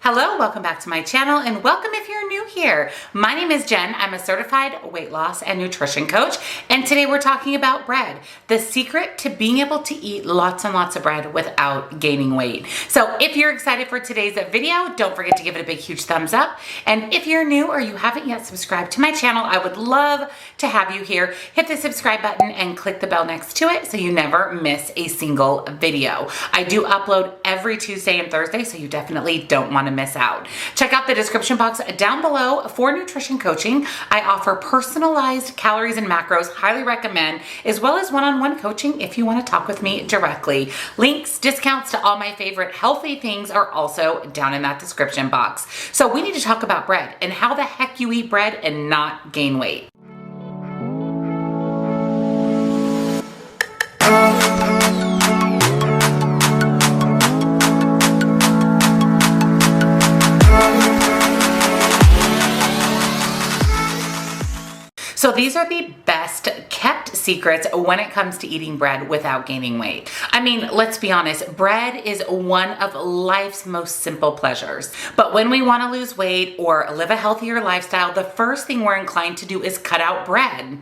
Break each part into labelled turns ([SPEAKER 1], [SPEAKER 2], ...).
[SPEAKER 1] Hello, welcome back to my channel and welcome if you're new here. My name is Jen. I'm a certified weight loss and nutrition coach, and today we're talking about bread, the secret to being able to eat lots and lots of bread without gaining weight. So if you're excited for today's video, don't forget to give it a big huge thumbs up. And if you're new or you haven't yet subscribed to my channel, I would love to have you here. Hit the subscribe button and click the bell next to it so you never miss a single video. I do upload every Tuesday and Thursday, so you definitely don't want to miss out. Check out the description box down below for nutrition coaching. I offer personalized calories and macros, highly recommend, as well as one-on-one coaching if you want to talk with me directly. Links, discounts to all my favorite healthy things are also down in that description box. So we need to talk about bread and how the heck you eat bread and not gain weight. So these are the best kept secrets when it comes to eating bread without gaining weight. I mean, let's be honest, bread is one of life's most simple pleasures. But when we want to lose weight or live a healthier lifestyle, the first thing we're inclined to do is cut out bread.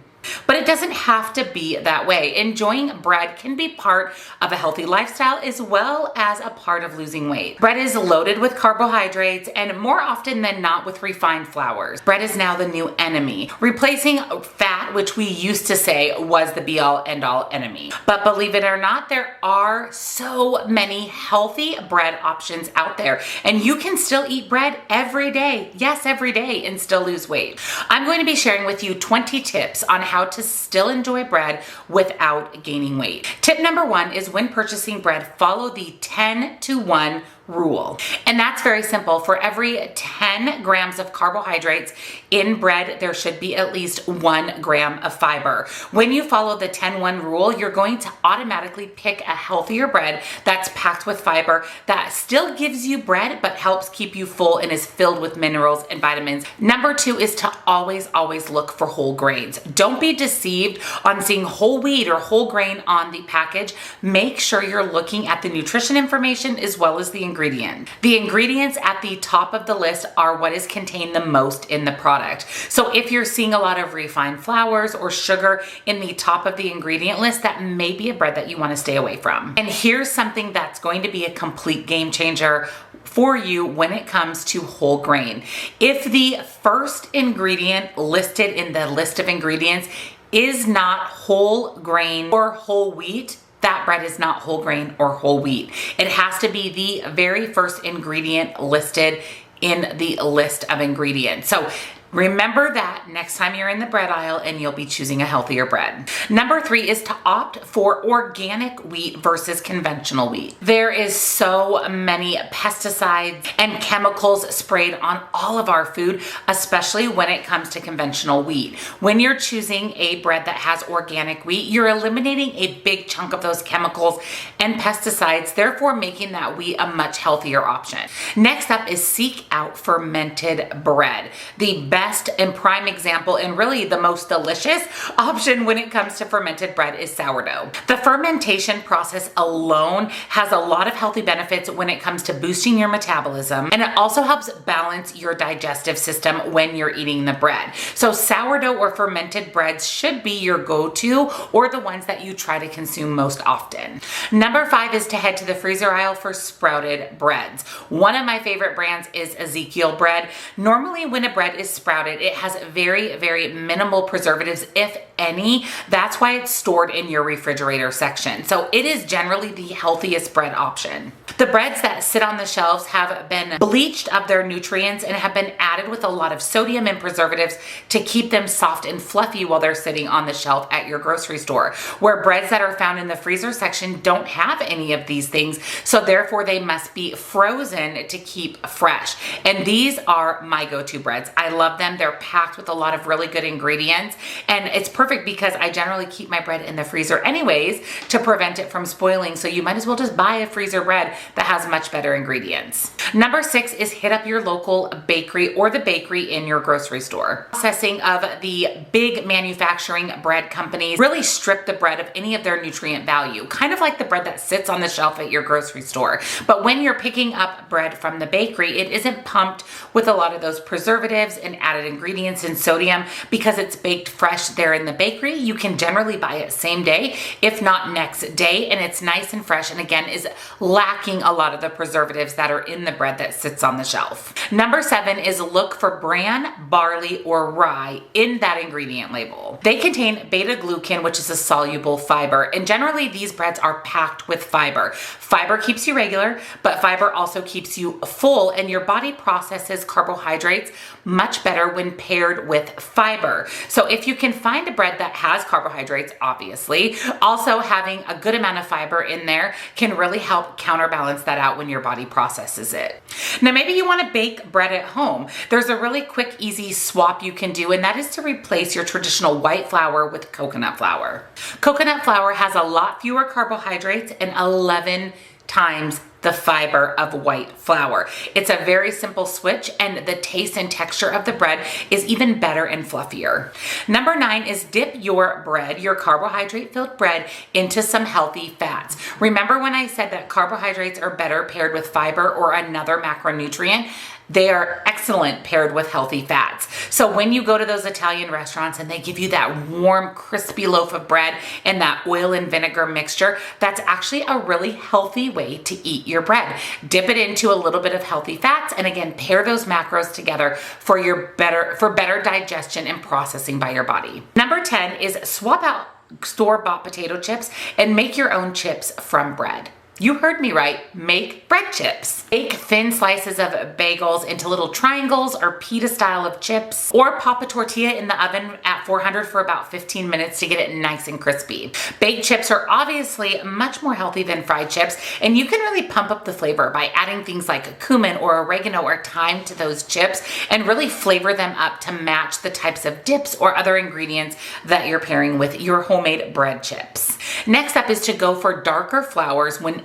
[SPEAKER 1] But it doesn't have to be that way. Enjoying bread can be part of a healthy lifestyle as well as a part of losing weight. Bread is loaded with carbohydrates and more often than not with refined flours. Bread is now the new enemy, replacing fat, which we used to say was the be-all end-all enemy. But believe it or not, there are so many healthy bread options out there, and you can still eat bread every day. Yes, every day, and still lose weight. I'm going to be sharing with you 20 tips on how to still enjoy bread without gaining weight. Tip number one is when purchasing bread, follow the 10-to-1 rule. And that's very simple. For every 10 grams of carbohydrates in bread, there should be at least 1 gram of fiber. When you follow the 10-1 rule, you're going to automatically pick a healthier bread that's packed with fiber that still gives you bread but helps keep you full and is filled with minerals and vitamins. Number two is to always look for whole grains. Don't be deceived on seeing whole wheat or whole grain on the package. Make sure you're looking at the nutrition information as well as the ingredient. The ingredients at the top of the list are what is contained the most in the product. So if you're seeing a lot of refined flours or sugar in the top of the ingredient list, that may be a bread that you want to stay away from. And here's something that's going to be a complete game changer for you when it comes to whole grain. If the first ingredient listed in the list of ingredients is not whole grain or whole wheat, that bread is not whole grain or whole wheat. It has to be the very first ingredient listed in the list of ingredients. So remember that next time you're in the bread aisle and you'll be choosing a healthier bread. Number three is to opt for organic wheat versus conventional wheat. There is so many pesticides and chemicals sprayed on all of our food, especially when it comes to conventional wheat. When you're choosing a bread that has organic wheat, you're eliminating a big chunk of those chemicals and pesticides, therefore making that wheat a much healthier option. Next up is seek out fermented bread. The best and prime example and really the most delicious option when it comes to fermented bread is sourdough. The fermentation process alone has a lot of healthy benefits when it comes to boosting your metabolism, and it also helps balance your digestive system when you're eating the bread. So sourdough or fermented breads should be your go-to or the ones that you try to consume most often. Number five is to head to the freezer aisle for sprouted breads. One of my favorite brands is Ezekiel bread. Normally when a bread is sprouted, it has very minimal preservatives, if any. That's why it's stored in your refrigerator section. So it is generally the healthiest bread option. The breads that sit on the shelves have been bleached of their nutrients and have been added with a lot of sodium and preservatives to keep them soft and fluffy while they're sitting on the shelf at your grocery store. Where breads that are found in the freezer section don't have any of these things, so therefore they must be frozen to keep fresh. And these are my go-to breads. I love them them. They're packed with a lot of really good ingredients, and it's perfect because I generally keep my bread in the freezer anyways to prevent it from spoiling. So you might as well just buy a freezer bread that has much better ingredients. Number 6 is hit up your local bakery or the bakery in your grocery store. Processing of the big manufacturing bread companies really strip the bread of any of their nutrient value, kind of like the bread that sits on the shelf at your grocery store. But when you're picking up bread from the bakery, it isn't pumped with a lot of those preservatives and added ingredients and sodium because it's baked fresh there in the bakery. You can generally buy it same day, if not next day, and it's nice and fresh, and again is lacking a lot of the preservatives that are in the bread that sits on the shelf. Number 7 is look for bran, barley, or rye in that ingredient label. They contain beta-glucan, which is a soluble fiber, and generally these breads are packed with fiber. Fiber keeps you regular, but fiber also keeps you full, and your body processes carbohydrates much better when paired with fiber. So if you can find a bread that has carbohydrates, obviously, also having a good amount of fiber in there can really help counterbalance that out when your body processes it. Now, maybe you want to bake bread at home. There's a really quick, easy swap you can do, and that is to replace your traditional white flour with coconut flour. Coconut flour has a lot fewer carbohydrates and 11 times the fiber of white flour. It's a very simple switch, and the taste and texture of the bread is even better and fluffier. Number 9 is dip your bread, your carbohydrate-filled bread, into some healthy fats. Remember when I said that carbohydrates are better paired with fiber or another macronutrient? They are excellent paired with healthy fats. So when you go to those Italian restaurants and they give you that warm, crispy loaf of bread and that oil and vinegar mixture, that's actually a really healthy way to eat your bread. Dip it into a little bit of healthy fats, and again, pair those macros together for better digestion and processing by your body. Number 10 is swap out store-bought potato chips and make your own chips from bread. You heard me right, make bread chips. Bake thin slices of bagels into little triangles or pita style of chips, or pop a tortilla in the oven at 400 for about 15 minutes to get it nice and crispy. Baked chips are obviously much more healthy than fried chips, and you can really pump up the flavor by adding things like cumin or oregano or thyme to those chips and really flavor them up to match the types of dips or other ingredients that you're pairing with your homemade bread chips. Next up is to go for darker flours whenever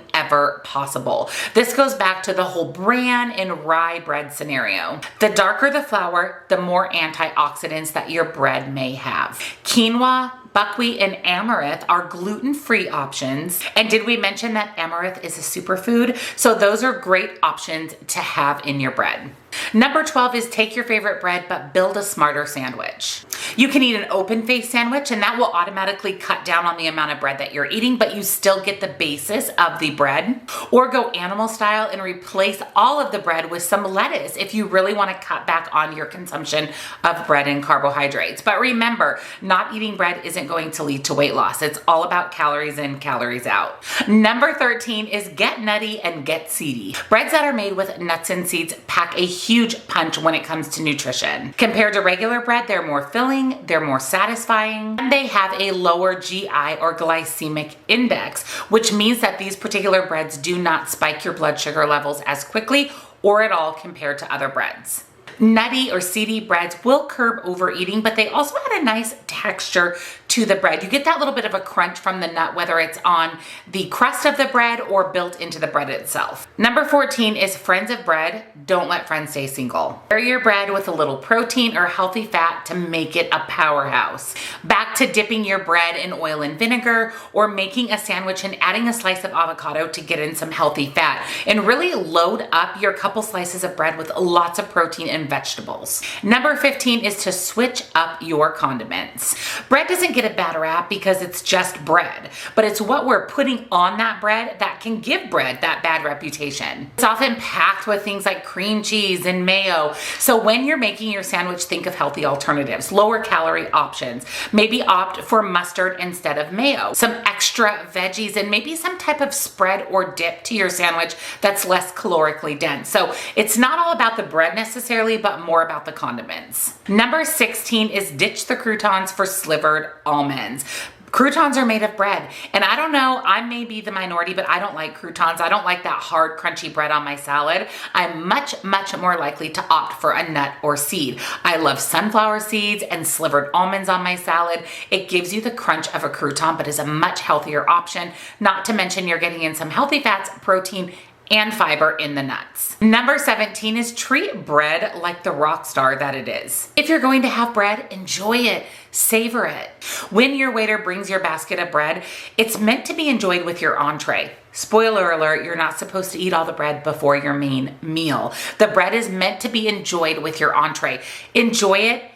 [SPEAKER 1] possible. This goes back to the whole bran and rye bread scenario. The darker the flour, the more antioxidants that your bread may have. Quinoa, buckwheat, and amaranth are gluten-free options. And did we mention that amaranth is a superfood? So those are great options to have in your bread. Number 12 is take your favorite bread, but build a smarter sandwich. You can eat an open-faced sandwich, and that will automatically cut down on the amount of bread that you're eating, but you still get the basis of the bread. Or go animal style and replace all of the bread with some lettuce if you really want to cut back on your consumption of bread and carbohydrates. But remember, not eating bread isn't going to lead to weight loss. It's all about calories in, calories out. Number 13 is get nutty and get seedy. Breads that are made with nuts and seeds pack a huge punch when it comes to nutrition. Compared to regular bread, they're more filling, they're more satisfying, and they have a lower GI or glycemic index, which means that these particular breads do not spike your blood sugar levels as quickly or at all compared to other breads. Nutty or seedy breads will curb overeating, but they also add a nice texture to the bread. You get that little bit of a crunch from the nut, whether it's on the crust of the bread or built into the bread itself. Number 14 is friends of bread. Don't let friends stay single. Pair your bread with a little protein or healthy fat to make it a powerhouse. Back to dipping your bread in oil and vinegar, or making a sandwich and adding a slice of avocado to get in some healthy fat, and really load up your couple slices of bread with lots of protein and vegetables. Number 15 is to switch up your condiments. Bread doesn't get a bad rap because it's just bread, but it's what we're putting on that bread that can give bread that bad reputation. It's often packed with things like cream cheese and mayo. So when you're making your sandwich, think of healthy alternatives, lower calorie options. Maybe opt for mustard instead of mayo, some extra veggies, and maybe some type of spread or dip to your sandwich that's less calorically dense. So it's not all about the bread necessarily, but more about the condiments. Number 16 is ditch the croutons for slivered almonds. Croutons are made of bread. And I don't know, I may be the minority, but I don't like croutons. I don't like that hard, crunchy bread on my salad. I'm much, much more likely to opt for a nut or seed. I love sunflower seeds and slivered almonds on my salad. It gives you the crunch of a crouton, but is a much healthier option. Not to mention you're getting in some healthy fats, protein, and fiber in the nuts. Number 17 is treat bread like the rock star that it is. If you're going to have bread, enjoy it, savor it. When your waiter brings your basket of bread, it's meant to be enjoyed with your entree. Spoiler alert, you're not supposed to eat all the bread before your main meal. The bread is meant to be enjoyed with your entree. Enjoy it,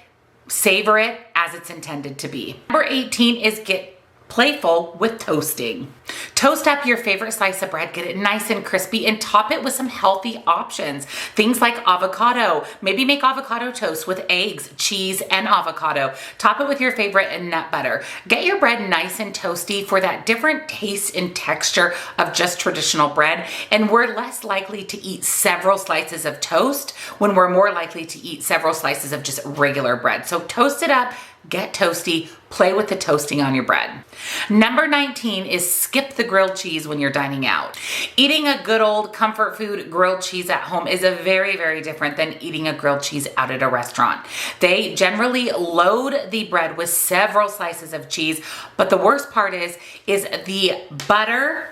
[SPEAKER 1] savor it as it's intended to be. Number 18 is get playful with toasting. Toast up your favorite slice of bread, get it nice and crispy, and top it with some healthy options. Things like avocado. Maybe make avocado toast with eggs, cheese, and avocado. Top it with your favorite nut butter. Get your bread nice and toasty for that different taste and texture of just traditional bread. And we're less likely to eat several slices of toast when we're more likely to eat several slices of just regular bread. So toast it up, get toasty, play with the toasting on your bread. Number 19 is skip the grilled cheese when you're dining out. Eating a good old comfort food grilled cheese at home is a very, very different than eating a grilled cheese out at a restaurant. They generally load the bread with several slices of cheese, but the worst part is the butter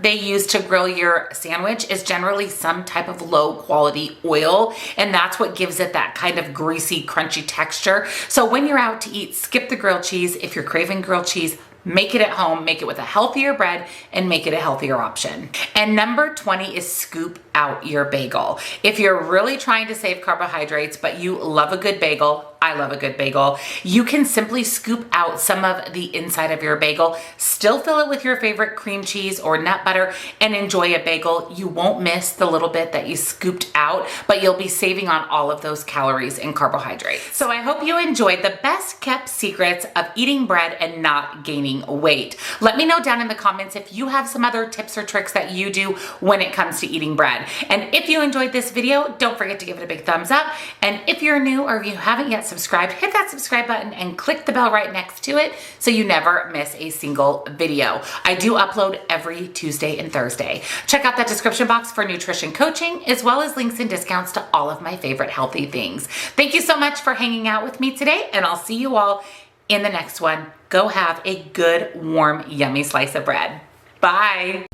[SPEAKER 1] they use to grill your sandwich is generally some type of low quality oil, and that's what gives it that kind of greasy, crunchy texture. So when you're out to eat, skip the grilled cheese. If you're craving grilled cheese, make it at home, make it with a healthier bread, and make it a healthier option. And number 20 is scoop out your bagel. If you're really trying to save carbohydrates, but you love a good bagel, I love a good bagel, you can simply scoop out some of the inside of your bagel, still fill it with your favorite cream cheese or nut butter, and enjoy a bagel. You won't miss the little bit that you scooped out, but you'll be saving on all of those calories and carbohydrates. So I hope you enjoyed the best kept secrets of eating bread and not gaining weight. Let me know down in the comments if you have some other tips or tricks that you do when it comes to eating bread. And if you enjoyed this video, don't forget to give it a big thumbs up. And if you're new or if you haven't yet subscribed, hit that subscribe button and click the bell right next to it so you never miss a single video. I do upload every Tuesday and Thursday. Check out that description box for nutrition coaching, as well as links and discounts to all of my favorite healthy things. Thank you so much for hanging out with me today, and I'll see you all in the next one. Go have a good, warm, yummy slice of bread. Bye.